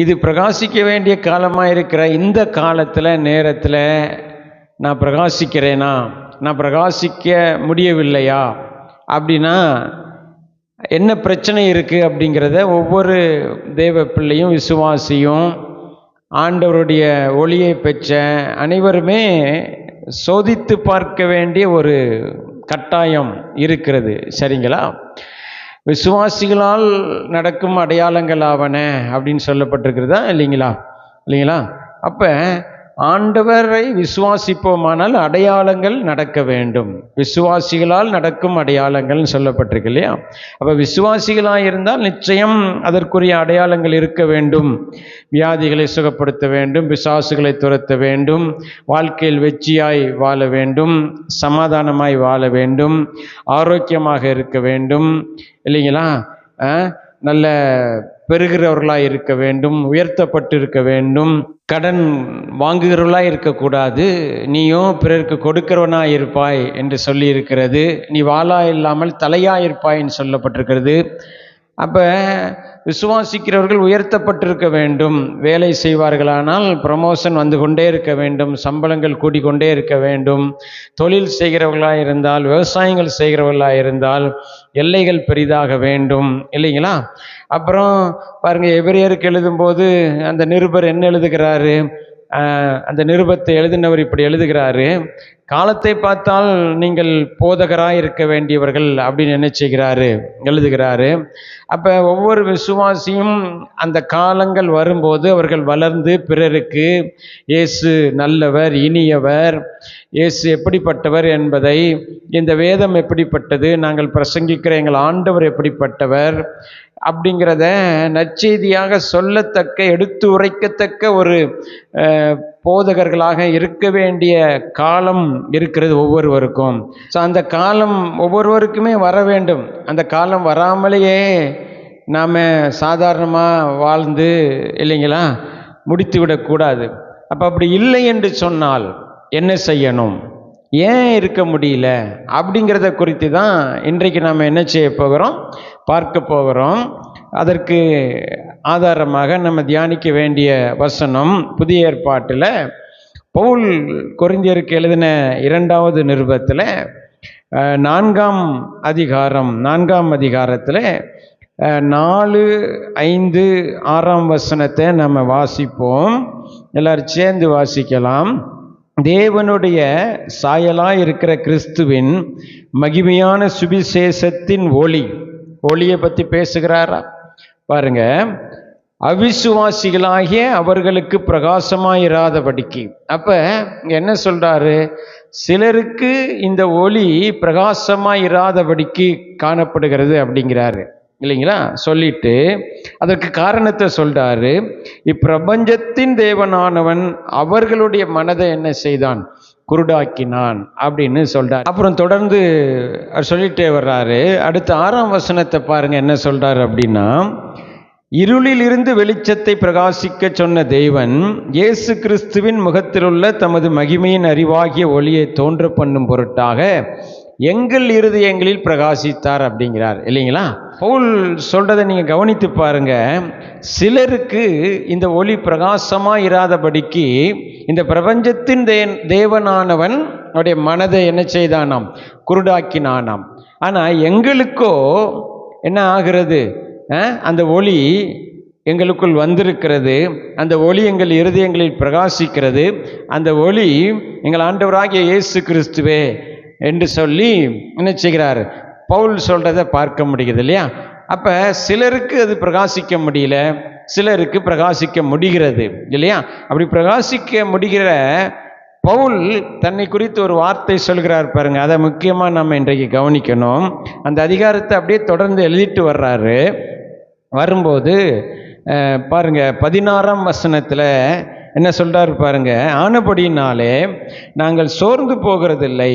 இது பிரகாசிக்க வேண்டிய காலமாக இருக்கிற இந்த காலத்தில் நேரத்தில் நான் பிரகாசிக்கிறேனா, நான் பிரகாசிக்க முடியவில்லையா, அப்படின்னா என்ன பிரச்சனை இருக்குது அப்படிங்கிறத ஒவ்வொரு தேவ பிள்ளையும் விசுவாசியும் ஆண்டவருடைய ஒளியை பெற்ற அனைவருமே சோதித்து பார்க்க வேண்டிய ஒரு கட்டாயம் இருக்கிறது. சரிங்களா? விசுவாசிகளால் நடக்கும் அடையாளங்களாவன அப்படின்னு சொல்லப்பட்டிருக்கிறதா இல்லைங்களா? அப்போ ஆண்டவரை விசுவாசிப்போமானால் அடையாளங்கள் நடக்க வேண்டும். விசுவாசிகளால் நடக்கும் அடையாளங்கள்னு சொல்லப்பட்டிருக்கு இல்லையா? அப்போ விசுவாசிகளாக இருந்தால் நிச்சயம் அதற்குரிய அடையாளங்கள் இருக்க வேண்டும். வியாதிகளை சுகப்படுத்த வேண்டும், பிசாசுகளை துரத்த வேண்டும், வாழ்க்கையில் வெற்றியாய் வாழ வேண்டும், சமாதானமாய் வாழ வேண்டும், ஆரோக்கியமாக இருக்க வேண்டும் இல்லைங்களா? நல்ல பெறுகிறவர்களாக இருக்க வேண்டும், உயர்த்தப்பட்டு இருக்க வேண்டும், கடன் வாங்குகிறவர்களாக இருக்கக்கூடாது, நீயும் பிறருக்கு கொடுக்கிறவனாக இருப்பாய் என்று சொல்லி இருக்கிறது. நீ வாளா இல்லாமல் தலையாக இருப்பாய்ன்னு சொல்லப்பட்டிருக்கிறது. அப்போ விசுவாசிக்கிறவர்கள் உயர்த்தப்பட்டிருக்க வேண்டும். வேலை செய்வார்களானால் ப்ரமோஷன் வந்து கொண்டே இருக்க வேண்டும், சம்பளங்கள் கூடிக்கொண்டே இருக்க வேண்டும். தொழில் செய்கிறவர்களாக இருந்தால், விவசாயங்கள் செய்கிறவர்களாக இருந்தால் எல்லைகள் பெரிதாக வேண்டும் இல்லைங்களா? அப்புறம் பாருங்கள், எபிரேயருக்கு எழுதும்போது அந்த நிருபர் என்ன எழுதுகிறாரு? அந்த நிருபத்தை எழுதினவர் இப்படி எழுதுகிறாரு: காலத்தை பார்த்தால் நீங்கள் போதகராக இருக்க வேண்டியவர்கள் அப்படின்னு என்ன செய்கிறாரு, எழுதுகிறாரு. அப்போ ஒவ்வொரு விசுவாசியும் அந்த காலங்கள் வரும்போது அவர்கள் வளர்ந்து பிறருக்கு இயேசு நல்லவர், இனியவர், இயேசு எப்படிப்பட்டவர் என்பதை, இந்த வேதம் எப்படிப்பட்டது, நாங்கள் பிரசங்கிக்கிற எங்கள் ஆண்டவர் எப்படிப்பட்டவர் அப்படிங்கிறத நற்செய்தியாக சொல்லத்தக்க, எடுத்து உரைக்கத்தக்க ஒரு போதகர்களாக இருக்க வேண்டிய காலம் இருக்கிறது ஒவ்வொருவருக்கும். ஸோ அந்த காலம் ஒவ்வொருவருக்குமே வர வேண்டும். அந்த காலம் வராமலேயே நாம் சாதாரணமாக வாழ்ந்து இல்லைங்களா முடித்து விடக்கூடாது. அப்படி இல்லை என்று சொன்னால் என்ன செய்யணும், ஏன் இருக்க முடியல அப்படிங்கிறத குறித்து தான் இன்றைக்கு நாம் என்ன செய்ய போகிறோம், பார்க்க போகிறோம். அதற்கு ஆதாரமாக நம்ம தியானிக்க வேண்டிய வசனம் புதிய ஏற்பாட்டில் பவுல் கொரிந்தியருக்கு எழுதின 2வது நிருபத்தில் 4ஆம் அதிகாரத்தில் 4, 5, 6ஆம் வசனத்தை நம்ம வாசிப்போம். எல்லாரும் சேர்ந்து வாசிக்கலாம். தேவனுடைய சாயலாய் இருக்கிற கிறிஸ்துவின் மகிமையான சுவிசேஷத்தின் ஒளியை பற்றி பேசுகிறாரா பாருங்க. அவிசுவாசிகளாகிய அவர்களுக்கு பிரகாசமாயிராதபடிக்கு. அப்ப என்ன சொல்றாரு? சிலருக்கு இந்த ஒளி பிரகாசமாயிராதபடிக்கு காணப்படுகிறது அப்படிங்கிறாரு இல்லைங்களா? சொல்லிட்டு அதற்கு காரணத்தை சொல்றாரு. இப்பிரபஞ்சத்தின் தேவனானவன் அவர்களுடைய மனதை என்ன செய்தான், குருடாக்கினான் அப்படின்னு சொல்றார். அப்புறம் தொடர்ந்து சொல்லிட்டே வர்றாரு. அடுத்த 6ஆம் வசனத்தை பாருங்க, என்ன சொல்றாரு அப்படின்னா, இருளில் இருந்து வெளிச்சத்தை பிரகாசிக்க சொன்ன தேவன் இயேசு கிறிஸ்துவின் முகத்திலுள்ள தமது மகிமையின் அறிவாகிய ஒளியை தோன்ற பண்ணும் பொருட்டாக எங்கள் இருதயங்களில் பிரகாசித்தார் அப்படிங்கிறார் இல்லைங்களா? பவுல் சொல்றதை நீங்க கவனித்து பாருங்க. சிலருக்கு இந்த ஒளி பிரகாசமா இராதபடிக்கு இந்த பிரபஞ்சத்தின் தேவனானவன் அவருடைய மனதை என்ன செய்தானாம், குருடாக்கினானாம். ஆனா எங்களுக்கோ என்ன ஆகிறது, அந்த ஒளி எங்களுக்குள் வந்திருக்கிறது, அந்த ஒளி எங்கள் இருதயங்களில் பிரகாசிக்கிறது, அந்த ஒளி எங்கள் ஆண்டவராகிய இயேசு கிறிஸ்துவே என்று சொல்லி என்ன செய்கிறார், பவுல் சொல்றதை பார்க்க முடிகிறது இல்லையா? அப்ப சிலருக்கு அது பிரகாசிக்க முடியல, சிலருக்கு பிரகாசிக்க முடிகிறது இல்லையா? அப்படி பிரகாசிக்க முடிகிற பவுல் தன்னை குறித்து ஒரு வார்த்தை சொல்கிறார் பாருங்க. அதை முக்கியமாக நம்ம இன்றைக்கு கவனிக்கணும். அந்த அதிகாரத்தை அப்படியே தொடர்ந்து எழுதிட்டு வர்றாரு. வரும்போது பாருங்க 16ஆம் வசனத்தில் என்ன சொல்றாரு பாருங்க. ஆனபடினாலே நாங்கள் சோர்ந்து போகிறதில்லை,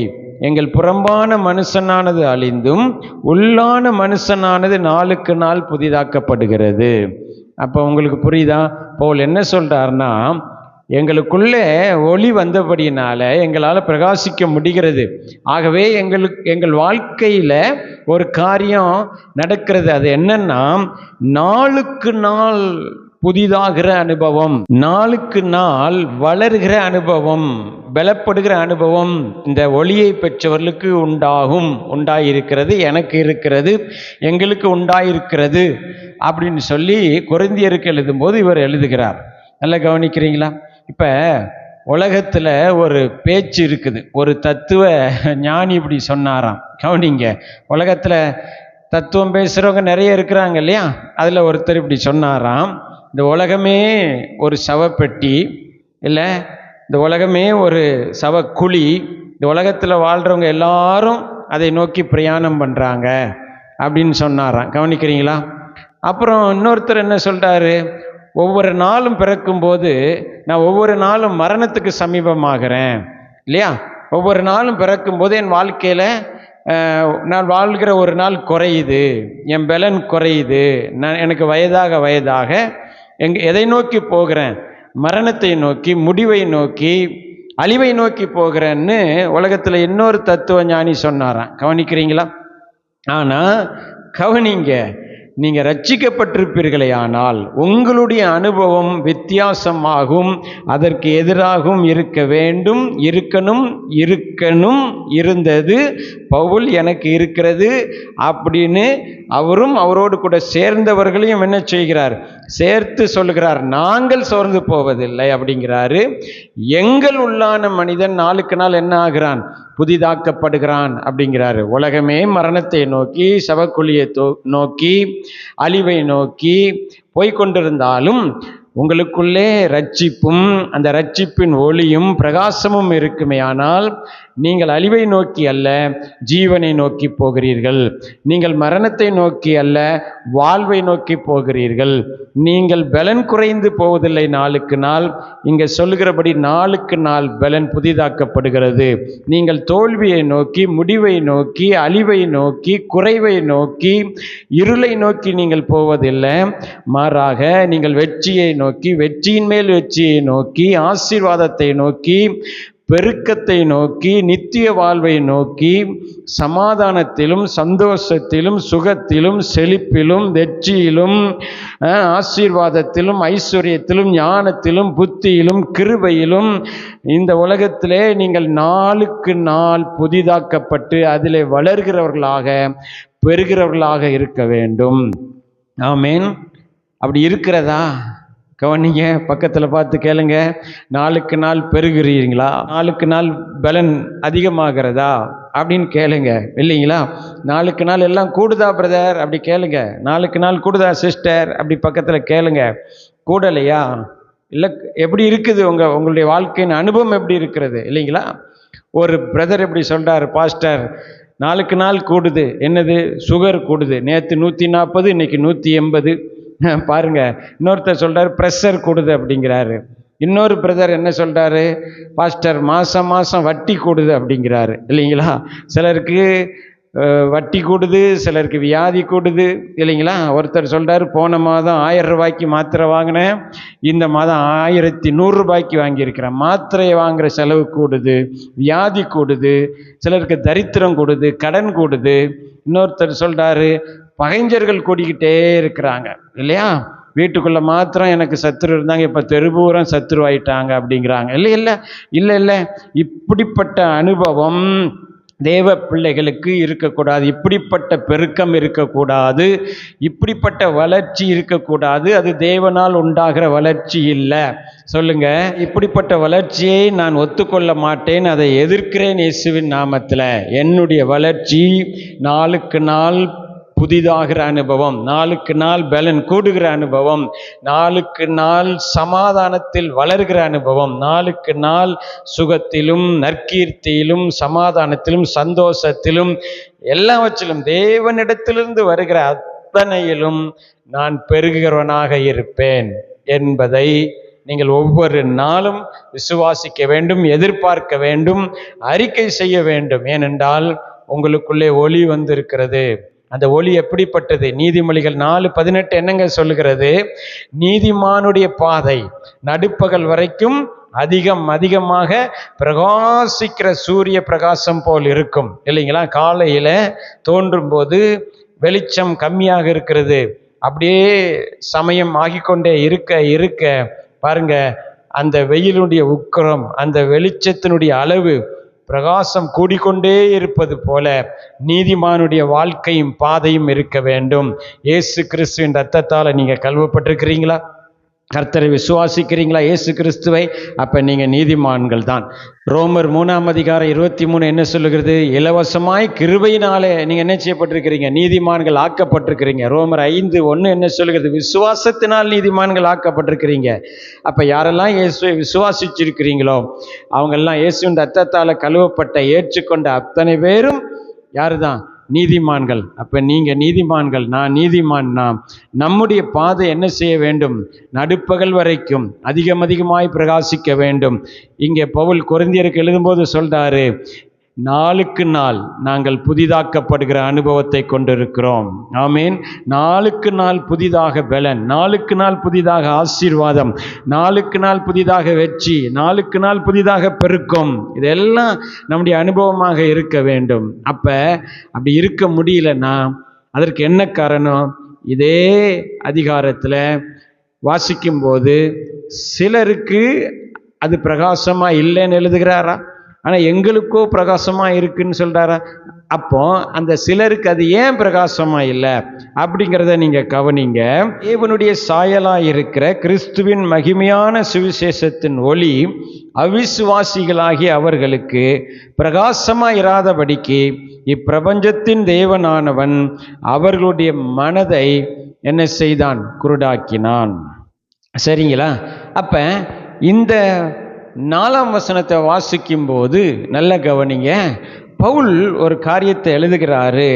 எங்கள் புறம்பான மனுஷனானது அழிந்தும் உள்ளான மனுஷனானது நாளுக்கு நாள் புதிதாக்கப்படுகிறது. அப்போ உங்களுக்கு புரியுதா? பவுல் என்ன சொல்றாருன்னா, எங்களுக்குள்ளே ஒளி வந்தபடியினால எங்களால் பிரகாசிக்க முடிகிறது. ஆகவே எங்கள் வாழ்க்கையில் ஒரு காரியம் நடக்கிறது. அது என்னன்னா, நாளுக்கு நாள் புதிதாகிற அனுபவம், நாளுக்கு நாள் வளர்கிற அனுபவம், பலப்படுகிற அனுபவம் இந்த ஒளியை பெற்றவர்களுக்கு உண்டாயிருக்கிறது, எனக்கு இருக்கிறது, எங்களுக்கு உண்டாயிருக்கிறது அப்படின்னு சொல்லி கொரிந்தியருக்கு எழுதும்போது இவர் எழுதுகிறார். நல்லா கவனிக்கிறீங்களா? இப்போ உலகத்தில் ஒரு பேச்சு இருக்குது, ஒரு தத்துவ ஞானி இப்படி சொன்னாராம். கவனிங்க, உலகத்தில் தத்துவம் பேசுகிறவங்க நிறைய இருக்கிறாங்க இல்லையா? அதில் ஒருத்தர் இப்படி சொன்னாராம், இந்த உலகமே ஒரு சவப்பெட்டி இல்லை, இந்த உலகமே ஒரு சவக்குழி, இந்த உலகத்தில் வாழ்கிறவங்க எல்லாரும் அதை நோக்கி பிரயாணம் பண்ணுறாங்க அப்படின்னு சொன்னாராம். கவனிக்கிறீங்களா? அப்புறம் இன்னொருத்தர் என்ன சொல்கிறாரு, ஒவ்வொரு நாளும் பிறக்கும்போது நான் ஒவ்வொரு நாளும் மரணத்துக்கு சமீபமாகிறேன் இல்லையா? ஒவ்வொரு நாளும் பிறக்கும்போது என் வாழ்க்கையில் நான் வாழ்கிற ஒரு நாள் குறையுது, என் பலன் குறையுது, எனக்கு வயதாக எதை நோக்கி போகிறேன்? மரணத்தை நோக்கி, முடிவை நோக்கி, அழிவை நோக்கி போகிறேன்னு உலகத்தில் இன்னொரு தத்துவ ஞானி சொன்னாராம். கவனிக்கிறீங்களா? ஆனால் கவனிங்க, நீங்கள் ரட்சிக்கப்பட்டிருப்பீர்களே ஆனால் உங்களுடைய அனுபவம் வித்தியாசமாகும், அதற்கு எதிராகவும் இருக்க வேண்டும், இருக்கணும் இருந்தது. பவுல் எனக்கு இருக்கிறது அப்படின்னு அவரும் அவரோடு கூட சேர்ந்தவர்களையும் என்ன செய்கிறார்? சேர்த்து சொல்லுகிறார். நாங்கள் சோர்ந்து போவதில்லை அப்படிங்கிறாரு. எங்கள் உள்ளான மனிதன் நாளுக்கு நாள் என்ன ஆகிறான்? புதிதாக்கப்படுகிறான் அப்படிங்கிறாரு. உலகமே மரணத்தை நோக்கி, சவக்குழியை நோக்கி, அழிவை நோக்கி போய்கொண்டிருந்தாலும் உங்களுக்குள்ளே ரட்சிப்பும் அந்த ரட்சிப்பின் ஒளியும் பிரகாசமும் இருக்குமே ஆனால் நீங்கள் அழிவை நோக்கி அல்ல, ஜீவனை நோக்கி போகிறீர்கள். நீங்கள் மரணத்தை நோக்கி அல்ல, வாழ்வை நோக்கி போகிறீர்கள். நீங்கள் பலன் குறைந்து போவதில்லை நாளுக்கு நாள். இங்கே சொல்லுகிறபடி நாளுக்கு நாள் பலன் புதிதாக்கப்படுகிறது. நீங்கள் தோல்வியை நோக்கி, முடிவை நோக்கி, அழிவை நோக்கி, குறைவை நோக்கி, இருளை நோக்கி நீங்கள் போவதில்லை. மாறாக நீங்கள் வெற்றியை நோக்கி, வெற்றியின் மேல் வெற்றியை நோக்கி, ஆசீர்வாதத்தை நோக்கி, பெருக்கத்தை நோக்கி, நித்திய வாழ்வை நோக்கி, சமாதானத்திலும் சந்தோஷத்திலும் சுகத்திலும் செழிப்பிலும் வெற்றியிலும் ஆசீர்வாதத்திலும் ஐஸ்வர்யத்திலும் ஞானத்திலும் புத்தியிலும் கிருபையிலும் இந்த உலகத்திலே நீங்கள் நாளுக்கு நாள் புதிதாக்கப்பட்டு அதிலே வளர்கிறவர்களாக, பெறுகிறவர்களாக இருக்க வேண்டும். ஆமேன். அப்படி இருக்கிறதா? கவனிங்க, பக்கத்தில் பார்த்து கேளுங்க. நாளுக்கு நாள் பெருகிறீங்களா? நாளுக்கு நாள் பலன் அதிகமாகிறதா அப்படின்னு கேளுங்க. இல்லைங்களா? நாளுக்கு நாள் எல்லாம் கூடுதா பிரதர் அப்படி கேளுங்க. நாளுக்கு நாள் கூடுதா சிஸ்டர் அப்படி பக்கத்தில் கேளுங்க. கூடலையா? இல்லை, எப்படி இருக்குது உங்களுடைய வாழ்க்கையின் அனுபவம் எப்படி இருக்கிறது? இல்லைங்களா? ஒரு பிரதர் எப்படி சொல்கிறார், பாஸ்டர் நாளுக்கு நாள் கூடுது. என்னது? சுகர் கூடுது. நேற்று 140, இன்னைக்கு 180 பாருங்க. இன்னொருத்தர் சொல்றாரு ப்ரெஷர் கூடுது அப்படிங்கிறாரு. இன்னொரு பிரதர் என்ன சொல்றாரு, பாஸ்டர் மாசம் வட்டி கூடுது அப்படிங்கிறாரு. இல்லைங்களா? சிலருக்கு வட்டி கூடுது, சிலருக்கு வியாதி கூடுது. இல்லைங்களா? ஒருத்தர் சொல்றாரு, போன மாதம் 1000 ரூபாய்க்கு மாத்திரை வாங்கினேன், இந்த மாதம் 1100 ரூபாய்க்கு வாங்கியிருக்கிறேன். மாத்திரையை வாங்குற செலவு கூடுது, வியாதி கூடுது, சிலருக்கு தரித்திரம் கூடுது, கடன் கூடுது. இன்னொருத்தர் சொல்றாரு, பகைஞர்கள் கூடிக்கிட்டே இருக்கிறாங்க. இல்லையா? வீட்டுக்குள்ளே மாத்திரம் எனக்கு சத்துரு இருந்தாங்க, இப்போ தெருபூரம் சத்துரு ஆயிட்டாங்க அப்படிங்கிறாங்க. இல்லை. இப்படிப்பட்ட அனுபவம் தேவ பிள்ளைகளுக்கு இருக்கக்கூடாது. இப்படிப்பட்ட பெருக்கம் இருக்கக்கூடாது. இப்படிப்பட்ட வளர்ச்சி இருக்கக்கூடாது. அது தேவனால் உண்டாகிற வளர்ச்சி இல்லை. சொல்லுங்க, இப்படிப்பட்ட வளர்ச்சியை நான் ஒத்துக்கொள்ள மாட்டேன், அதை எதிர்க்கிறேன் இயேசுவின் நாமத்தில். என்னுடைய வளர்ச்சி நாளுக்கு நாள் புதிதாகிற அனுபவம், நாளுக்கு நாள் பலன் கூடுகிற அனுபவம், நாளுக்கு நாள் சமாதானத்தில் வளர்கிற அனுபவம், நாளுக்கு நாள் சுகத்திலும் நற்கீர்த்தியிலும் சமாதானத்திலும் சந்தோஷத்திலும் எல்லாவற்றிலும் தேவனிடத்திலிருந்து வருகிற அத்தனையிலும் நான் பெருகிறவனாக இருப்பேன் என்பதை நீங்கள் ஒவ்வொரு நாளும் விசுவாசிக்க வேண்டும், எதிர்பார்க்க வேண்டும், அறிக்கை செய்ய வேண்டும். ஏனென்றால் உங்களுக்குள்ளே ஒளி வந்திருக்கிறது. அந்த ஒளி எப்படிப்பட்டது? நீதிமொழிகள் 4:18 என்னங்க சொல்லுகிறது? நீதிமானுடைய பாதை நடுப்பகல் வரைக்கும் அதிகமாக பிரகாசிக்கிற சூரிய பிரகாசம் போல் இருக்கும். இல்லைங்களா? காலையில் தோன்றும் போது வெளிச்சம் கம்மியாக இருக்கிறது, அப்படியே சமயம் ஆகிக்கொண்டே இருக்க இருக்க பாருங்க, அந்த வெயிலுடைய உக்கிரம், அந்த வெளிச்சத்தினுடைய அளவு, பிரகாசம் கூடிக்கொண்டே இருப்பது போல நீதிமானுடைய வாழ்க்கையும் பாதையும் இருக்க வேண்டும். இயேசு கிறிஸ்துவின் இரத்தத்தால் நீங்க கழுவப்பட்டிருக்கிறீங்களா? கர்த்தரை விசுவாசிக்கிறீங்களா, இயேசு கிறிஸ்துவை? அப்ப நீங்க நீதிமான்கள் தான். ரோமர் 3:23 என்ன சொல்லுகிறது? இலவசமாய் கிருபையினாலே நீங்க என்ன செய்யப்பட்டிருக்கிறீங்க? நீதிமான்கள் ஆக்கப்பட்டிருக்கிறீங்க. ரோமர் 5:1 என்ன சொல்லுகிறது? விசுவாசத்தினால் நீதிமான்கள் ஆக்கப்பட்டிருக்கிறீங்க. அப்ப யாரெல்லாம் இயேசுவை விசுவாசிச்சிருக்கிறீங்களோ அவங்கெல்லாம் இயேசுவின் இரத்தத்தால் கழுவப்பட்ட ஏற்றுக்கொண்ட அத்தனை பேரும் யாரு தான்? நீதிமான்கள். அப்ப நீங்க நீதிமான்கள், நான் நீதிமான். நாம் நம்முடைய பாதை என்ன செய்ய வேண்டும்? நடுப்பகல் வரைக்கும் அதிகமாய் பிரகாசிக்க வேண்டும். இங்கே பவுல் கொரிந்தியருக்கு எழுதும்போது சொல்றாரு, நாளுக்கு நாள் நாங்கள் புதிதாக்கப்படுகிற அனுபவத்தை கொண்டிருக்கிறோம். ஆமீன். நாளுக்கு நாள் புதிதாக பலன், நாளுக்கு நாள் புதிதாக ஆசீர்வாதம், நாளுக்கு நாள் புதிதாக வெற்றி, நாளுக்கு நாள் புதிதாக பெருக்கம், இதெல்லாம் நம்முடைய அனுபவமாக இருக்க வேண்டும். அப்படி இருக்க முடியலன்னா அதற்கு என்ன காரணம்? இதே அதிகாரத்தில் வாசிக்கும்போது சிலருக்கு அது பிரகாசமா இல்லைன்னு எழுதுகிறாரா, ஆனால் எங்களுக்கோ பிரகாசமாக இருக்குன்னு சொல்கிறாரா? அப்போ அந்த சிலருக்கு அது ஏன் பிரகாசமாக இல்லை அப்படிங்கிறத நீங்கள் கவனிங்க. தேவனுடைய சாயலாக இருக்கிற கிறிஸ்துவின் மகிமையான சுவிசேஷத்தின் ஒளி அவிசுவாசிகளாகிய அவர்களுக்கு பிரகாசமாக இராதபடிக்கு இப்பிரபஞ்சத்தின் தேவனானவன் அவர்களுடைய மனதை என்ன செய்தான்? குருடாக்கினான். சரிங்களா? அப்போ இந்த 4ஆம் வசனத்தை வாசிக்கும் போது நல்ல கவனிங்க. பவுல் ஒரு காரியத்தை எழுதுகிறாரு,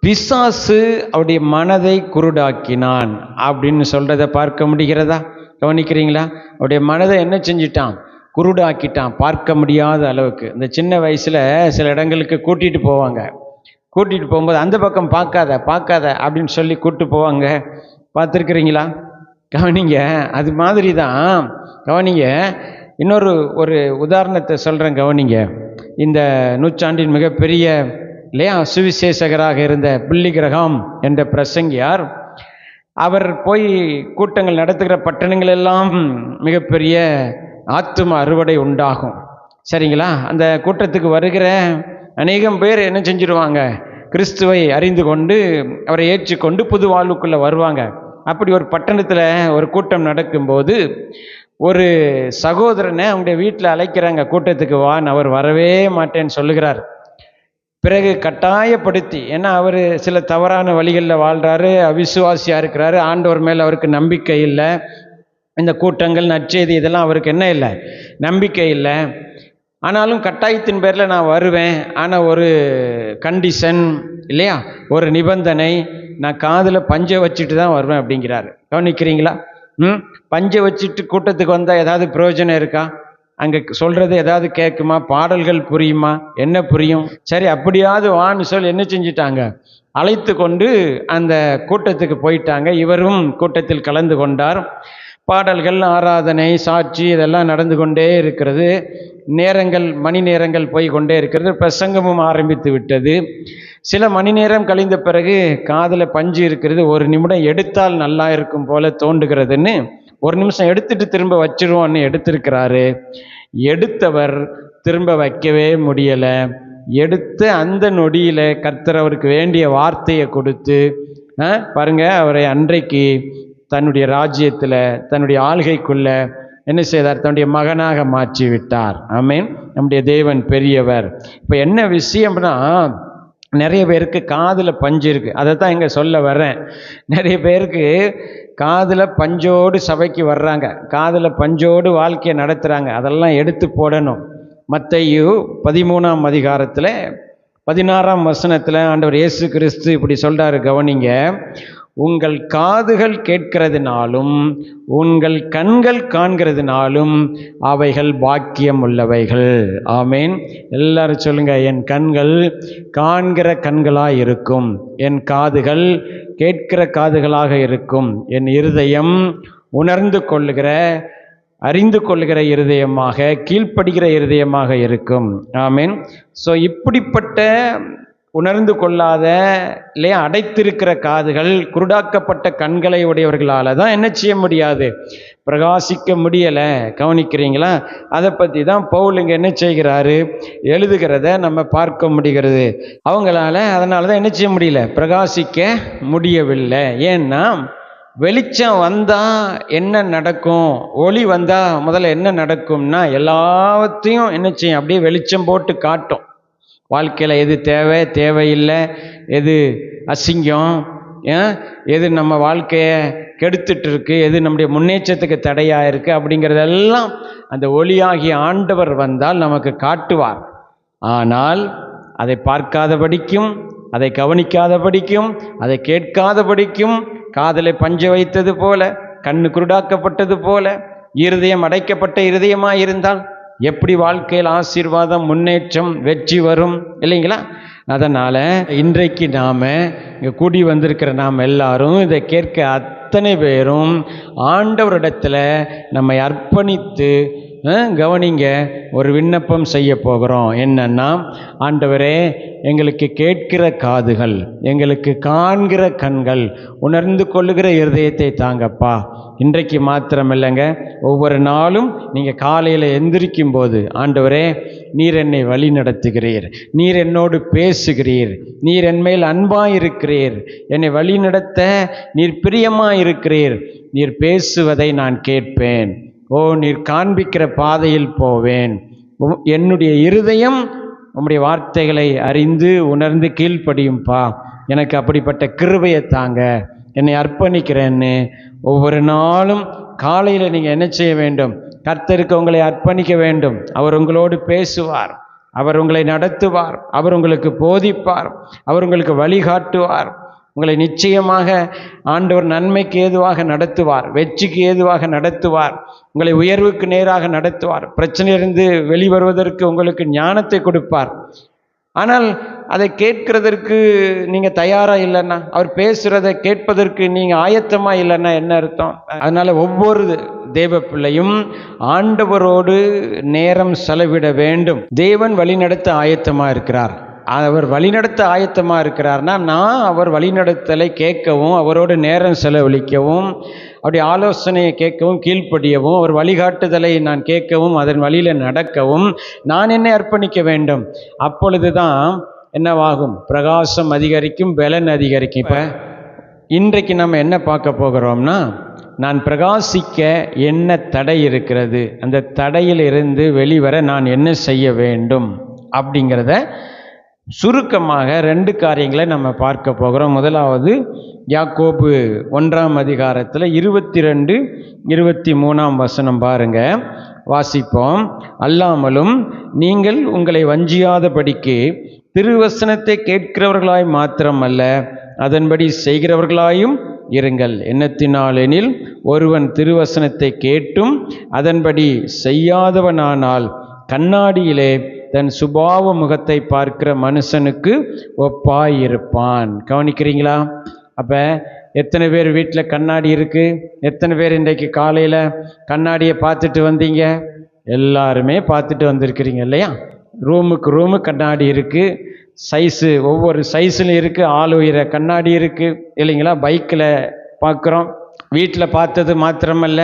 பிசாசு அவருடைய மனதை குருடாக்கினான் அப்படின்னு சொல்றதை பார்க்க முடிகிறதா? கவனிக்கிறீங்களா? அவருடைய மனதை என்ன செஞ்சிட்டான்? குருடாக்கிட்டான், பார்க்க முடியாத அளவுக்கு. இந்த சின்ன வயசுல சில இடங்களுக்கு கூட்டிட்டு போவாங்க. கூட்டிட்டு போகும்போது அந்த பக்கம் பார்க்காத அப்படின்னு சொல்லி கூப்பிட்டு போவாங்க. பார்த்துருக்கிறீங்களா? கவனிங்க. அது மாதிரி தான். கவனிங்க, இன்னொரு உதாரணத்தை சொல்கிறேன், கவனிங்க. இந்த நூற்றாண்டின் மிகப்பெரிய சுவிசேஷகராக இருந்த பில்லி கிரஹாம் என்ற பிரசங்கியார், அவர் போய் கூட்டங்கள் நடத்துகிற பட்டணங்கள் எல்லாம் மிகப்பெரிய ஆத்தும அறுவடை உண்டாகும். சரிங்களா? அந்த கூட்டத்துக்கு வருகிற அநேகம் பேர் என்ன செஞ்சிருவாங்க? கிறிஸ்துவை அறிந்து கொண்டு அவரை ஏற்றுக்கொண்டு புது வாழ்வுக்குள்ளே வருவாங்க. அப்படி ஒரு பட்டணத்தில் ஒரு கூட்டம் நடக்கும்போது ஒரு சகோதரனை அவங்களுடைய வீட்டில் அழைக்கிறாங்க, கூட்டத்துக்கு வான்னு. அவர் வரவே மாட்டேன்னு சொல்லுகிறார். பிறகு கட்டாயப்படுத்தி, ஏன்னா அவர் சில தவறான வழிகளில் வாழ்கிறாரு, அவிசுவாசியாக இருக்கிறாரு, ஆண்டவர் மேலே அவருக்கு நம்பிக்கை இல்லை, இந்த கூட்டங்கள் நற்செய்தி இதெல்லாம் அவருக்கு என்ன இல்லை? நம்பிக்கை இல்லை. ஆனாலும் கட்டாயத்தின் பேரில் நான் வருவேன், ஆனால் ஒரு கண்டிஷன் இல்லையா, ஒரு நிபந்தனை, நான் காதில் பஞ்சை வச்சுட்டு தான் வருவேன் அப்படிங்கிறாரு. கவனிக்கிறீங்களா? பஞ்சை வச்சுட்டு கூட்டத்துக்கு வந்தால் ஏதாவது பிரயோஜனம் இருக்கா? அங்கே சொல்கிறது ஏதாவது கேட்குமா? பாடல்கள் புரியுமா? என்ன புரியும்? சரி, அப்படியாவது வான்னு சொல்லி என்ன செஞ்சிட்டாங்க? அழைத்து கொண்டு அந்த கூட்டத்துக்கு போயிட்டாங்க. இவரும் கூட்டத்தில் கலந்து கொண்டார். பாடல்கள், ஆராதனை, சாட்சி இதெல்லாம் நடந்து கொண்டே இருக்கிறது. நேரங்கள், மணி நேரங்கள் போய் கொண்டே இருக்கிறது. பிரசங்கமும் ஆரம்பித்து விட்டது. சில மணி நேரம் கழிந்த பிறகு காதில் பஞ்சு இருக்கிறது, ஒரு நிமிடம் எடுத்தால் நல்லா இருக்கும் போல தோன்றுகிறதுன்னு ஒரு நிமிஷம் எடுத்துட்டு திரும்ப வச்சிருவோன்னு எடுத்திருக்கிறாரு. எடுத்தவர் திரும்ப வைக்கவே முடியலை. எடுத்த அந்த நொடியில கர்த்தர் அவருக்கு வேண்டிய வார்த்தையை கொடுத்து பாருங்க, அவரை அன்றைக்கு தன்னுடைய ராஜ்யத்தில், தன்னுடைய ஆள்கைக்குள்ள என்ன செய்தார்? தன்னுடைய மகனாக மாற்றி விட்டார். ஆமென். நம்முடைய தேவன் பெரியவர். இப்போ என்ன விஷயம்னா, நிறைய பேருக்கு காதில் பஞ்சு இருக்குது. அதை தான் இங்கே சொல்ல வர்றேன். நிறைய பேருக்கு காதில் பஞ்சோடு சபைக்கு வர்றாங்க, காதில் பஞ்சோடு வாழ்க்கையை நடத்துகிறாங்க. அதெல்லாம் எடுத்து போடணும். மத்தேயு 13ஆம் அதிகாரத்தில் 16ஆம் வசனத்தில் ஆண்டவர் இயேசு கிறிஸ்து இப்படி சொல்கிறாரு, கவனிங்க. உங்கள் காதுகள் கேட்கிறதுனாலும் உங்கள் கண்கள் காண்கிறதுனாலும் அவைகள் பாக்கியம் உள்ளவைகள். ஆமேன். எல்லாரும் சொல்லுங்க, என் கண்கள் காண்கிற கண்களாக இருக்கும், என் காதுகள் கேட்கிற காதுகளாக இருக்கும், என் இருதயம் உணர்ந்து கொள்ளுகிற, அறிந்து கொள்ளுகிற இருதயமாக, கீழ்ப்படுகிற இருதயமாக இருக்கும். ஆமேன். ஸோ இப்படிப்பட்ட உணர்ந்து கொள்ளாத இல்லையா அடைத்திருக்கிற காதுகள், குருடாக்கப்பட்ட கண்களை உடையவர்களால் தான் என்ன செய்ய முடியாது, பிரகாசிக்க முடியலை. கவனிக்கிறீங்களா? அதை பற்றி தான் பவுல் இங்கே என்ன செய்கிறாரு, எழுதுகிறத நம்ம பார்க்க முடிகிறது. அதனால தான் என்ன செய்ய முடியல, பிரகாசிக்க முடியவில்லை. ஏன்னா வெளிச்சம் வந்தால் என்ன நடக்கும், ஒளி வந்தால் முதல்ல என்ன நடக்கும்னா எல்லாத்தையும் என்ன செய்யும், அப்படியே வெளிச்சம் போட்டு காட்டும். வாழ்க்கையில் எது தேவை, தேவையில்லை, எது அசிங்கம், எது நம்ம வாழ்க்கையை கெடுத்துட்டு இருக்கு, எது நம்முடைய முன்னேற்றத்துக்கு தடையாக இருக்கு அப்படிங்கிறதெல்லாம் அந்த ஒளியாகிய ஆண்டவர் வந்தால் நமக்கு காட்டுவார். ஆனால் அதை பார்க்காதபடிக்கும், அதை கவனிக்காதபடிக்கும், அதை கேட்காதபடிக்கும், காதலை பஞ்ச வைத்தது போல, கண்ணு குருடாக்கப்பட்டது போல, இருதயம் அடைக்கப்பட்ட இருதயமாக இருந்தால் எப்படி வாழ்க்கையில் ஆசீர்வாதம், முன்னேற்றம், வெற்றி வரும் இல்லைங்களா? அதனால் இன்றைக்கு நாம் இங்கே கூடி வந்திருக்கிற நாம் எல்லாரும் இதை கேட்க அத்தனை பேரும் ஆண்டவரிடத்தில் நம்மை அர்ப்பணித்து கவனிங்க, ஒரு விண்ணப்பம் செய்ய போகிறோம். என்னன்னா, ஆண்டவரே, எங்களுக்கு கேட்கிற காதுகள், எங்களுக்கு காண்கிற கண்கள், உணர்ந்து கொள்ளுகிற இருதயத்தை தாங்கப்பா. இன்றைக்கு மாத்திரமில்லைங்க, ஒவ்வொரு நாளும் நீங்கள் காலையில் எந்திரிக்கும் போது, ஆண்டவரே, நீர் என்னை வழி நடத்துகிறீர், நீர் என்னோடு பேசுகிறீர், நீர் என் மேல் அன்பாயிருக்கிறீர், என்னை வழி நடத்த நீர் பிரியமாயிருக்கிறீர், நீர் பேசுவதை நான் கேட்பேன், நீர் காண்பிக்கிற பாதையில் போவேன், என்னுடைய இருதயம் உம்முடைய வார்த்தைகளை அறிந்து உணர்ந்து கீழ்ப்படியும்பா, எனக்கு அப்படிப்பட்ட கிருபையை தாங்க, என்னை அர்ப்பணிக்கிறேன்னு ஒவ்வொரு நாளும் காலையில் நீங்கள் என்ன செய்ய வேண்டும், கர்த்தருக்கு உங்களை அர்ப்பணிக்க வேண்டும். அவர் உங்களோடு பேசுவார், அவர் உங்களை நடத்துவார், அவர் உங்களுக்கு போதிப்பார், அவர் உங்களுக்கு வழிகாட்டுவார், உங்களை நிச்சயமாக ஆண்டவர் நன்மைக்கு ஏதுவாக நடத்துவார், வெற்றிக்கு ஏதுவாக நடத்துவார், உங்களை உயர்வுக்கு நேராக நடத்துவார், பிரச்சனையிலிருந்து வெளிவருவதற்கு உங்களுக்கு ஞானத்தை கொடுப்பார். ஆனால் அதை கேட்கிறதற்கு நீங்கள் தயாராக இல்லைன்னா, அவர் பேசுகிறதை கேட்பதற்கு நீங்கள் ஆயத்தமாக இல்லைன்னா என்ன அர்த்தம்? அதனால் ஒவ்வொரு தேவ பிள்ளையும் ஆண்டவரோடு நேரம் செலவிட வேண்டும். தேவன் வழிநடத்த ஆயத்தமாக இருக்கிறார். அவர் வழிநடத்த ஆயத்தமாக இருக்கிறார்னா, நான் அவர் வழிநடத்தலை கேட்கவும், அவரோடு நேரம் செலவழிக்கவும், அப்படி ஆலோசனையை கேட்கவும், கீழ்ப்படியவும், அவர் வழிகாட்டுதலை நான் கேட்கவும், அதன் வழியில் நடக்கவும் நான் என்னை அர்ப்பணிக்க வேண்டும். அப்பொழுது தான் என்னவாகும், பிரகாசம் அதிகரிக்கும், பலன் அதிகரிக்கும். இப்போ இன்றைக்கு நம்ம என்ன பார்க்க போகிறோம்னா, நான் பிரகாசிக்க என்ன தடை இருக்கிறது, அந்த தடையிலிருந்து வெளிவர நான் என்ன செய்ய வேண்டும் அப்படிங்கிறத சுருக்கமாக 2 காரியங்களை நம்ம பார்க்க போகிறோம். முதலாவது யாக்கோபு 1ஆம் அதிகாரத்தில் 22, 23ஆம் வசனம் பாருங்க, வாசிப்போம். அல்லாமலும் நீங்கள் உங்களை வஞ்சியாதபடிக்கு திருவசனத்தை கேட்கிறவர்களாய் மாத்திரமல்ல, அதன்படி செய்கிறவர்களாயும் இருங்கள். எண்ணத்தினாலெனில் ஒருவன் திருவசனத்தை கேட்டும் அதன்படி செய்யாதவனானால் கண்ணாடியிலே தன் சுபாவ முகத்தை பார்க்கிற மனுஷனுக்கு ஒப்பாயிருப்பான். கவனிக்கிறீங்களா? அப்போ எத்தனை பேர் வீட்டில் கண்ணாடி இருக்குது? எத்தனை பேர் இன்றைக்கு காலையில் கண்ணாடியை பார்த்துட்டு வந்தீங்க? எல்லாருமே பார்த்துட்டு வந்திருக்கிறீங்க இல்லையா? ரூமுக்கு ரூமு கண்ணாடி இருக்குது, சைஸு ஒவ்வொரு சைஸில் இருக்குது, ஆள் உயர கண்ணாடி இருக்குது இல்லைங்களா? பைக்கில் பார்க்குறோம். வீட்டில் பார்த்தது மாத்திரமல்ல,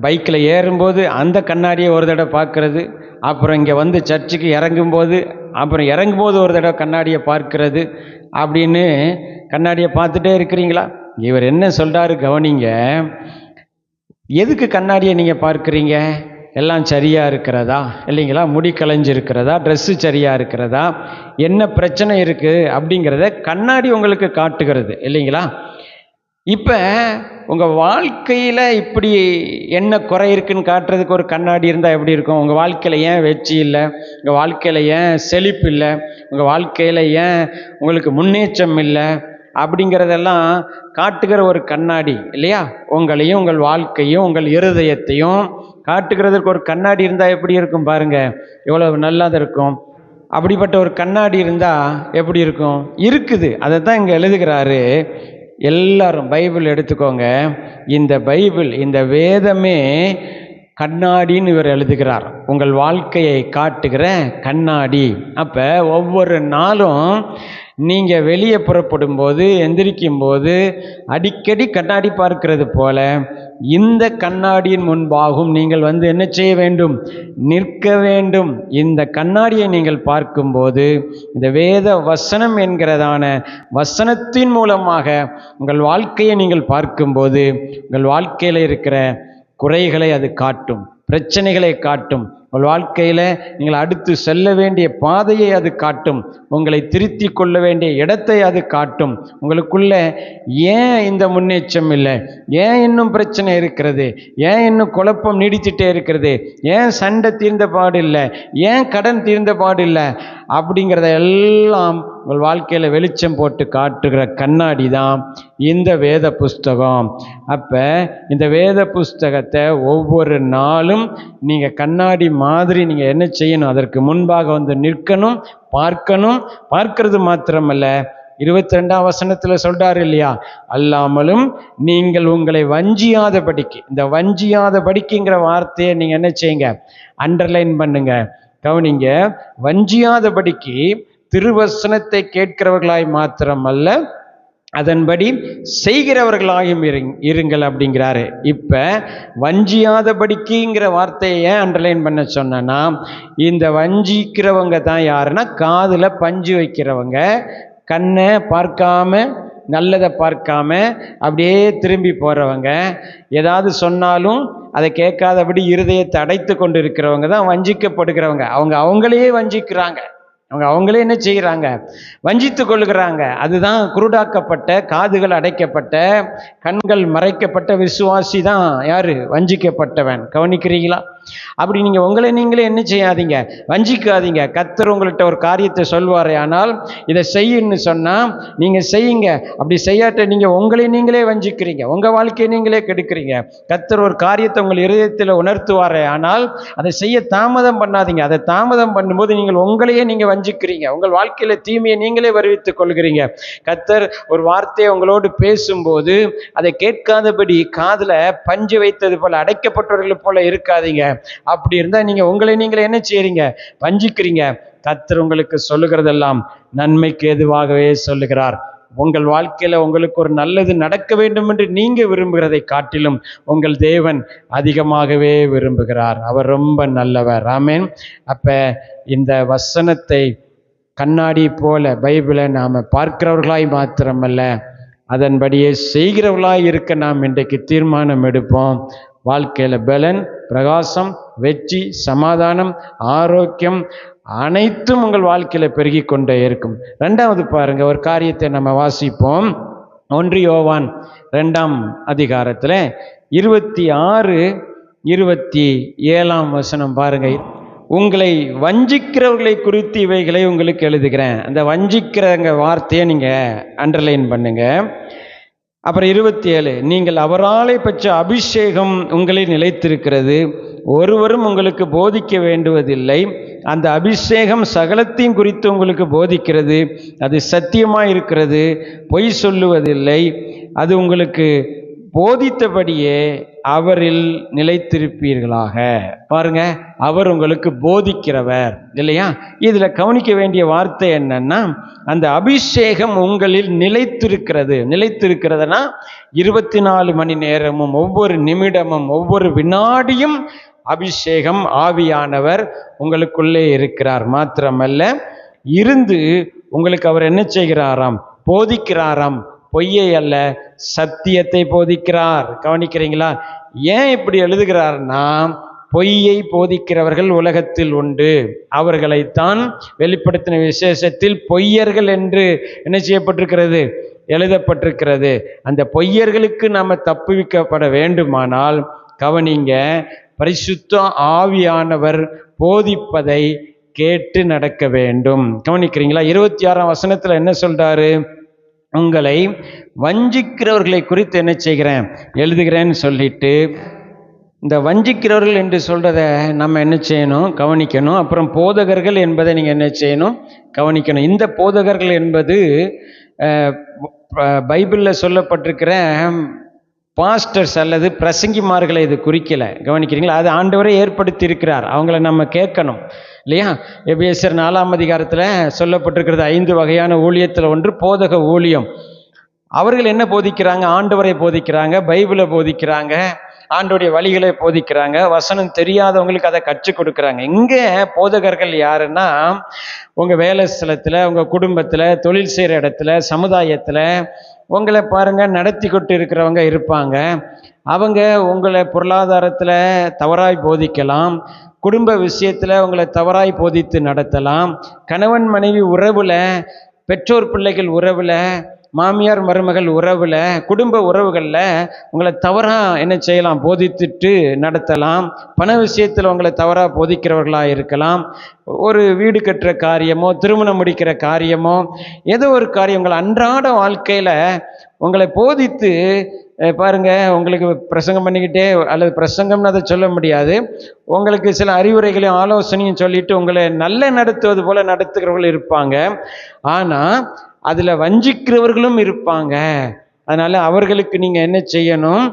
பைக்கில் ஏறும்போது அந்த கண்ணாடியை ஒரு தடவை பார்க்குறது, அப்புறம் இங்கே வந்து சர்ச்சுக்கு இறங்கும்போது, அப்புறம் இறங்கும்போது ஒரு தடவை கண்ணாடியை பார்க்கிறது, அப்படின்னு கண்ணாடியை பார்த்துட்டே இருக்கிறீங்களா? இவர் என்ன சொல்கிறாரு கவனிங்க. எதுக்கு கண்ணாடியை நீங்கள் பார்க்குறீங்க? எல்லாம் சரியாக இருக்கிறதா இல்லைங்களா? முடி கலைஞ்சிருக்கிறதா, ட்ரெஸ்ஸு சரியாக இருக்கிறதா, என்ன பிரச்சனை இருக்குது அப்படிங்கிறத கண்ணாடி உங்களுக்கு காட்டுகிறது இல்லைங்களா? இப்போ உங்கள் வாழ்க்கையில் இப்படி என்ன குறை இருக்குன்னு காட்டுறதுக்கு ஒரு கண்ணாடி இருந்தால் எப்படி இருக்கும்? உங்கள் வாழ்க்கையில் ஏன் வெற்றி இல்லை, உங்கள் வாழ்க்கையில் ஏன் செழிப்பு இல்லை, உங்கள் வாழ்க்கையில் ஏன் உங்களுக்கு முன்னேற்றம் இல்லை அப்படிங்கிறதெல்லாம் காட்டுகிற ஒரு கண்ணாடி இல்லையா? உங்களையும் உங்கள் வாழ்க்கையும் உங்கள் இருதயத்தையும் காட்டுகிறதுக்கு ஒரு கண்ணாடி இருந்தால் எப்படி இருக்கும் பாருங்கள், எவ்வளோ நல்லா இருக்கும். அப்படிப்பட்ட ஒரு கண்ணாடி இருந்தால் எப்படி இருக்கும்? இருக்குது. அதை தான் இங்கே எழுதுகிறாரு. எல்லாரும் பைபிள் எடுத்துக்கோங்க. இந்த பைபிள், இந்த வேதமே கண்ணாடின்னு இவர் எழுதுகிறார், உங்கள் வாழ்க்கையை காட்டுகிற கண்ணாடி. அப்போ ஒவ்வொரு நாளும் நீங்கள் வெளியே புறப்படும் போது, எந்திரிக்கும் போது அடிக்கடி கண்ணாடி பார்க்கிறது போல இந்த கண்ணாடியின் முன்பாகவும் நீங்கள் என்ன செய்ய வேண்டும்? நிற்க வேண்டும். இந்த கண்ணாடியை நீங்கள் பார்க்கும்போது இந்த வேத வசனம் என்கிறதான வசனத்தின் மூலமாக உங்கள் வாழ்க்கையை நீங்கள் பார்க்கும்போது உங்கள் வாழ்க்கையில் இருக்கிற குறைகளை அது காட்டும், பிரச்சனைகளை காட்டும், உங்கள் வாழ்க்கையில் நீங்கள் அடுத்து செல்ல வேண்டிய பாதையை அது காட்டும், உங்களை திருத்தி கொள்ள வேண்டிய இடத்தை அது காட்டும். உங்களுக்குள்ள ஏன் இந்த முன்னேற்றம் இல்லை, ஏன் இன்னும் பிரச்சனை இருக்கிறது, ஏன் இன்னும் குழப்பம் நீடிச்சுட்டே இருக்கிறது, ஏன் சண்டை தீர்ந்த பாடு இல்லை, ஏன் கடன் தீர்ந்த பாடு இல்லை அப்படிங்கிறத எல்லாம் உங்கள் வாழ்க்கையில் வெளிச்சம் போட்டு காட்டுகிற கண்ணாடி தான் இந்த வேத புஸ்தகம். அப்போ இந்த வேத புஸ்தகத்தை ஒவ்வொரு நாளும் நீங்கள் கண்ணாடி மாதிரி நீங்கள் என்ன செய்யணும்? அதற்கு முன்பாக நிற்கணும், பார்க்கணும். பார்க்கறது மாத்திரமல்ல, 22ஆம் வசனத்தில் சொல்றாரு இல்லையா, அல்லாமலும் நீங்கள் உங்களை வஞ்சியாதபடிக்கு, இந்த வஞ்சியாதபடிக்குங்கிற வார்த்தையை நீங்கள் என்ன செய்யுங்க? அண்டர்லைன் பண்ணுங்க, கவனிங்க. வஞ்சியாதபடிக்கு திருவசனத்தை கேட்கிறவர்களாய் மாத்திரமல்ல, அதன்படி செய்கிறவர்களாயும் இருங்கள் அப்படிங்கிறாரு. இப்ப வஞ்சியாதபடிக்குங்கிற வார்த்தையை ஏன் அண்டர்லைன் பண்ண சொன்னா, இந்த வஞ்சிக்கிறவங்க தான் யாருன்னா, காதுல பஞ்சு வைக்கிறவங்க, கண்ணை பார்க்காம, நல்லதை பார்க்காம அப்படியே திரும்பி போறவங்க, ஏதாவது சொன்னாலும் அதை கேட்காதபடி இருதயத்தை அடைத்து கொண்டு இருக்கிறவங்க தான் வஞ்சிக்கப்படுகிறவங்க. அவங்களையே வஞ்சிக்கிறாங்க, அவங்களே என்ன செய்கிறாங்க? வஞ்சித்து கொள்கிறாங்க. அதுதான் குருடாக்கப்பட்ட, காதுகள் அடைக்கப்பட்ட, கண்கள் மறைக்கப்பட்ட விசுவாசி தான் யாரு? வஞ்சிக்கப்பட்டவன். கவனிக்கிறீங்களா? அப்படி நீங்கள் உங்களை நீங்களே என்ன செய்யாதீங்க? வஞ்சிக்காதீங்க. கர்த்தர் உங்கள்கிட்ட ஒரு காரியத்தை சொல்வாரே, ஆனால் இதை செய்யுன்னு சொன்னால் நீங்கள் செய்யுங்க. அப்படி செய்யாட்ட நீங்கள் உங்களை நீங்களே வஞ்சிக்கிறீங்க, உங்கள் வாழ்க்கையை நீங்களே கெடுக்கிறீங்க. கர்த்தர் ஒரு காரியத்தை உங்கள் இதயத்தில் உணர்த்துவாரே, ஆனால் அதை செய்ய தாமதம் பண்ணாதீங்க. அதை தாமதம் பண்ணும்போது நீங்கள் உங்களையே நீங்கள் வஞ்சிக்கிறீங்க, உங்கள் வாழ்க்கையில் தீமையை நீங்களே வருவித்துக் கொள்கிறீங்க. கர்த்தர் ஒரு வார்த்தையை உங்களோடு பேசும்போது அதை கேட்காதபடி காதில் பஞ்சு வைத்தது போல, அடைக்கப்பட்டவர்கள் போல இருக்காதீங்க. அப்படி இருந்தா நீங்க உங்களை நீங்களே என்ன செய்யறீங்க? வஞ்சிக்கிறீங்க. கர்த்தர் உங்களுக்கு சொல்லுகிறதெல்லாம் நன்மைக்கு ஏதுவாகவே சொல்லுகிறார். உங்கள் வாழ்க்கையில உங்களுக்கு ஒரு நல்லது நடக்க வேண்டும் என்று நீங்க விரும்புகிறதை காட்டிலும் உங்கள் தேவன் அதிகமாகவே விரும்புகிறார். அவர் ரொம்ப நல்லவர். ஆமென். அப்ப இந்த வசனத்தை கண்ணாடி போல பைபிளை நாம பார்க்கிறவர்களாய் மாத்திரமல்ல, அதன்படியே செய்கிறவர்களாய் இருக்க நாம் இன்றைக்கு தீர்மானம் எடுப்போம். வாழ்க்கையில் பலன், பிரகாசம், வெற்றி, சமாதானம், ஆரோக்கியம் அனைத்தும் உங்கள் வாழ்க்கையில் பெருகி கொண்டே இருக்கும். ரெண்டாவது பாருங்க, ஒரு காரியத்தை நம்ம வாசிப்போம். 1 யோவான் 2ஆம் அதிகாரத்தில் 26, 27ஆம் வசனம் பாருங்க. உங்களை வஞ்சிக்கிறவர்களை குறித்து இவைகளை உங்களுக்கு எழுதுகிறேன். அந்த வஞ்சிக்கிறங்க வார்த்தையை நீங்கள் அண்டர்லைன் பண்ணுங்க. அப்புறம் 27, நீங்கள் அவராலே பெற்ற அபிஷேகம் உங்களில் நிலைத்திருக்கிறது, ஒருவரும் உங்களுக்கு போதிக்க வேண்டுவதில்லை. அந்த அபிஷேகம் சகலத்தையும் குறித்து உங்களுக்கு போதிக்கிறது, அது சத்தியமாக இருக்கிறது, பொய் சொல்லுவதில்லை. அது உங்களுக்கு போதித்தபடியே அவரில் நிலைத்திருப்பீர்களாக. பாருங்க, அவர் உங்களுக்கு போதிக்கிறவர் இல்லையா? இதுல கவனிக்க வேண்டிய வார்த்தை என்னன்னா, அந்த அபிஷேகம் உங்களில் நிலைத்திருக்கிறது. நிலைத்திருக்கிறதுனா 24 மணி நேரமும், ஒவ்வொரு நிமிடமும், ஒவ்வொரு வினாடியும் அபிஷேகம், ஆவியானவர் உங்களுக்குள்ளே இருக்கிறார். மாத்திரமல்ல, இருந்து உங்களுக்கு அவர் என்ன செய்கிறாராம்? போதிக்கிறாராம். பொய்யை அல்ல, சத்தியத்தை போதிக்கிறார். கவனிக்கிறீங்களா? ஏன் இப்படி எழுதுகிறார்னா, பொய்யை போதிக்கிறவர்கள் உலகத்தில் உண்டு, அவர்களைத்தான் வெளிப்படுத்தின விசேஷத்தில் பொய்யர்கள் என்று என்ன செய்யப்பட்டிருக்கிறது? எழுதப்பட்டிருக்கிறது. அந்த பொய்யர்களுக்கு நாம் தப்புவிக்கப்பட வேண்டுமானால் கவனிங்க, பரிசுத்த ஆவியானவர் போதிப்பதை கேட்டு நடக்க வேண்டும். கவனிக்கிறீங்களா? 26ஆம் வசனத்தில் என்ன சொல்றாரு? உங்களை வஞ்சிக்கிறவர்களை குறித்து என்ன செய்கிறேன்? எழுதுகிறேன்னு சொல்லிட்டு, இந்த வஞ்சிக்கிறவர்கள் என்று சொல்றத நம்ம என்ன செய்யணும்? கவனிக்கணும். அப்புறம் போதகர்கள் என்பதை நீங்க என்ன செய்யணும்? கவனிக்கணும். இந்த போதகர்கள் என்பது பைபிளில் சொல்லப்பட்டிருக்கிற பாஸ்டர்ஸ் அல்லது பிரசங்கிமார்களை இது குறிக்கலை, கவனிக்கிறீங்களா? அது ஆண்டவரே ஏற்படுத்தி இருக்கிறார், அவங்கள நம்ம கேட்கணும் இல்லையா? எபேசியர் 4ஆம் அதிகாரத்தில் சொல்லப்பட்டிருக்கிறது 5 வகையான ஊழியத்தில் ஒன்று போதக ஊழியம். அவர்கள் என்ன போதிக்கிறாங்க? ஆண்டவரை போதிக்கிறாங்க, பைபிளை போதிக்கிறாங்க, ஆண்டோடைய வழிகளை போதிக்கிறாங்க, வசனம் தெரியாதவங்களுக்கு அதை கற்றுக் கொடுக்குறாங்க. இங்கே போதகர்கள் யாருன்னா, உங்கள் வேலை ஸ்தலத்தில், உங்கள் குடும்பத்தில், தொழில் செய்கிற இடத்துல, சமுதாயத்தில் உங்களை பாருங்கள் நடத்தி கொண்டு இருக்கிறவங்க இருப்பாங்க. அவங்க உங்களை பொருளாதாரத்தில் தவறாய் போதிக்கலாம், குடும்ப விஷயத்தில் உங்களை தவறாய் போதித்து நடத்தலாம், கணவன் மனைவி உறவில், பெற்றோர் பிள்ளைகள் உறவில், மாமியார் மருமகள் உறவில், குடும்ப உறவுகளில் உங்களை தவறாக என்ன செய்யலாம்? போதித்துட்டு நடத்தலாம். பண விஷயத்தில் உங்களை தவறாக போதிக்கிறவர்களாக இருக்கலாம். ஒரு வீடு கட்டுற காரியமோ, திருமணம் முடிக்கிற காரியமோ, ஏதோ ஒரு காரியம் உங்களை அன்றாட வாழ்க்கையில் உங்களை போதித்து பாருங்க, உங்களுக்கு பிரசங்கம் பண்ணிக்கிட்டே, அல்லது பிரசங்கம்னு அதை சொல்ல முடியாது, உங்களுக்கு சில அறிவுரைகளையும் ஆலோசனையும் சொல்லிட்டு உங்களை நல்ல நடத்துவது போல நடத்துகிறவர்கள் இருப்பாங்க. ஆனால் அதில் வஞ்சிக்கிறவர்களும் இருப்பாங்க. அதனால் அவர்களுக்கு நீங்கள் என்ன செய்யணும்?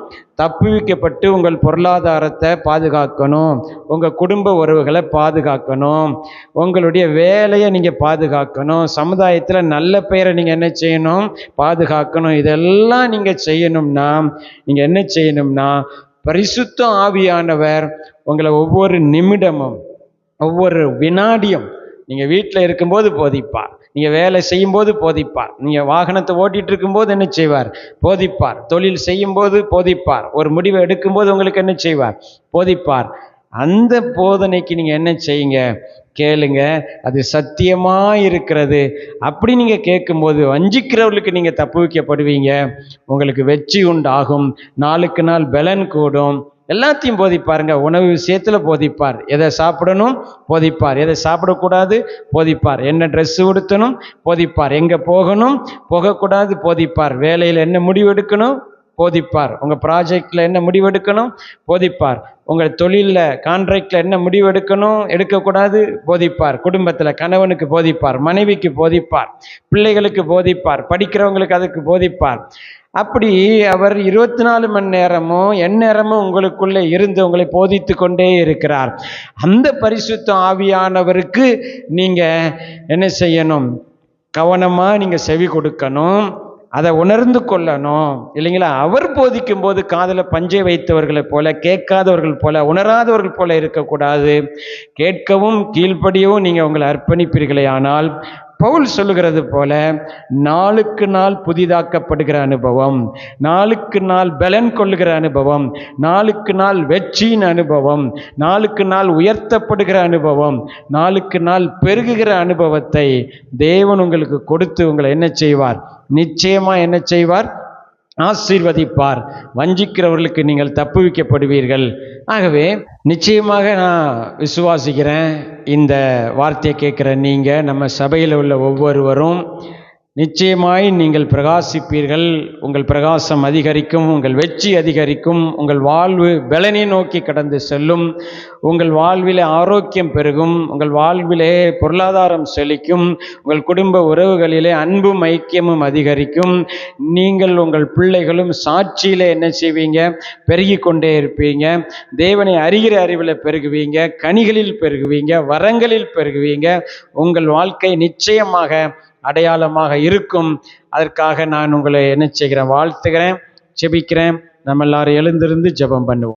தப்புவிக்கப்பட்டு உங்கள் பொருளாதாரத்தை பாதுகாக்கணும், உங்கள் குடும்ப உறவுகளை பாதுகாக்கணும், உங்களுடைய வேலையை நீங்கள் பாதுகாக்கணும், சமுதாயத்தில் நல்ல பெயரை நீங்கள் என்ன செய்யணும்? பாதுகாக்கணும். இதெல்லாம் நீங்கள் செய்யணும்னா நீங்கள் என்ன செய்யணும்னா, பரிசுத்த ஆவியானவர் உங்களை ஒவ்வொரு நிமிடமும், ஒவ்வொரு வினாடியும், நீங்கள் வீட்டில் இருக்கும்போது போதிப்பார், நீங்கள் வேலை செய்யும்போது போதிப்பார், நீங்கள் வாகனத்தை ஓட்டிகிட்டு இருக்கும்போது என்ன செய்வார்? போதிப்பார், தொழில் செய்யும்போது போதிப்பார், ஒரு முடிவை எடுக்கும்போது உங்களுக்கு என்ன செய்வார்? போதிப்பார். அந்த போதனைக்கு நீங்கள் என்ன செய்யுங்க? கேளுங்க, அது சத்தியமாக இருக்கிறது. அப்படி நீங்கள் கேட்கும்போது வஞ்சிக்கிறவர்களுக்கு நீங்கள் தப்புவிக்கப்படுவீங்க, உங்களுக்கு வெற்றி உண்டாகும், நாளுக்கு நாள் பலன் கூடும். எல்லாத்தையும் போதிப்பாருங்க. உணவு விஷயத்தில் போதிப்பார், எதை சாப்பிடணும் போதிப்பார், எதை சாப்பிடக்கூடாது போதிப்பார், என்ன ட்ரெஸ்ஸு உடுத்தணும் போதிப்பார், எங்கே போகணும் போகக்கூடாது போதிப்பார், வேலையில் என்ன முடிவெடுக்கணும் போதிப்பார், உங்கள் ப்ராஜெக்டில் என்ன முடிவெடுக்கணும் போதிப்பார், உங்கள் தொழிலில் கான்ட்ராக்டில் என்ன முடிவெடுக்கணும் எடுக்கக்கூடாது போதிப்பார், குடும்பத்தில் கணவனுக்கு போதிப்பார், மனைவிக்கு போதிப்பார், பிள்ளைகளுக்கு போதிப்பார், படிக்கிறவங்களுக்கு அதுக்கு போதிப்பார். அப்படி அவர் 24 மணி நேரமும் எந்நேரமும் உங்களுக்குள்ளே இருந்து உங்களை போதித்து கொண்டே இருக்கிறார். அந்த பரிசுத்த ஆவியானவருக்கு நீங்கள் என்ன செய்யணும்? கவனமாக நீங்கள் செவி கொடுக்கணும், அதை உணர்ந்து கொள்ளணும் இல்லைங்களா? அவர் போதிக்கும் போது காதில் பஞ்சை வைத்தவர்களைப் போல, கேட்காதவர்கள் போல, உணராதவர்கள் போல இருக்கக்கூடாது. கேட்கவும் கீழ்ப்படியவும் நீங்கள் உங்களை அர்ப்பணிப்பீர்களே ஆனால், பவுல் சொல்லுகிறது போல, நாளுக்கு நாள் புதிதாக்கப்படுகிற அனுபவம், நாளுக்கு நாள் பலன் கொள்ளுகிற அனுபவம், நாளுக்கு நாள் வெற்றியின் அனுபவம், நாளுக்கு நாள் உயர்த்தப்படுகிற அனுபவம், நாளுக்கு நாள் பெருகுகிற அனுபவத்தை தேவன் உங்களுக்கு கொடுத்து உங்களை என்ன செய்வார்? நிச்சயமாக என்ன செய்வார்? ஆசீர்வதிப்பார். வஞ்சிக்கிறவர்களுக்கு நீங்கள் தப்புவிக்கப்படுவீர்கள். ஆகவே நிச்சயமாக நான் விசுவாசிக்கிறேன், இந்த வார்த்தையை கேட்குற நீங்கள், நம்ம சபையில் உள்ள ஒவ்வொருவரும் நிச்சயமாய் நீங்கள் பிரகாசிப்பீர்கள். உங்கள் பிரகாசம் அதிகரிக்கும், உங்கள் வெற்றி அதிகரிக்கும், உங்கள் வாழ்வு பலனை நோக்கி கடந்து செல்லும், உங்கள் வாழ்விலே ஆரோக்கியம் பெருகும், உங்கள் வாழ்விலே பொருளாதாரம் செழிக்கும், உங்கள் குடும்ப உறவுகளிலே அன்பும் ஐக்கியமும் அதிகரிக்கும். நீங்கள் உங்கள் பிள்ளைகளும் சாட்சியில் என்ன செய்வீங்க? பெருகி கொண்டே இருப்பீங்க. தேவனை அறிகிற அறிவில் பெருகுவீங்க, கனிகளில் பெருகுவீங்க, வரங்களில் பெருகுவீங்க. உங்கள் வாழ்க்கை நிச்சயமாக அடையாளமாக இருக்கும். அதற்காக நான் உங்களை என்ன செய்கிறேன்? வாழ்த்துகிறேன், ஜெபிக்கிறேன். நம்ம எல்லாரும் எழுந்திருந்து ஜெபம் பண்ணுவோம்.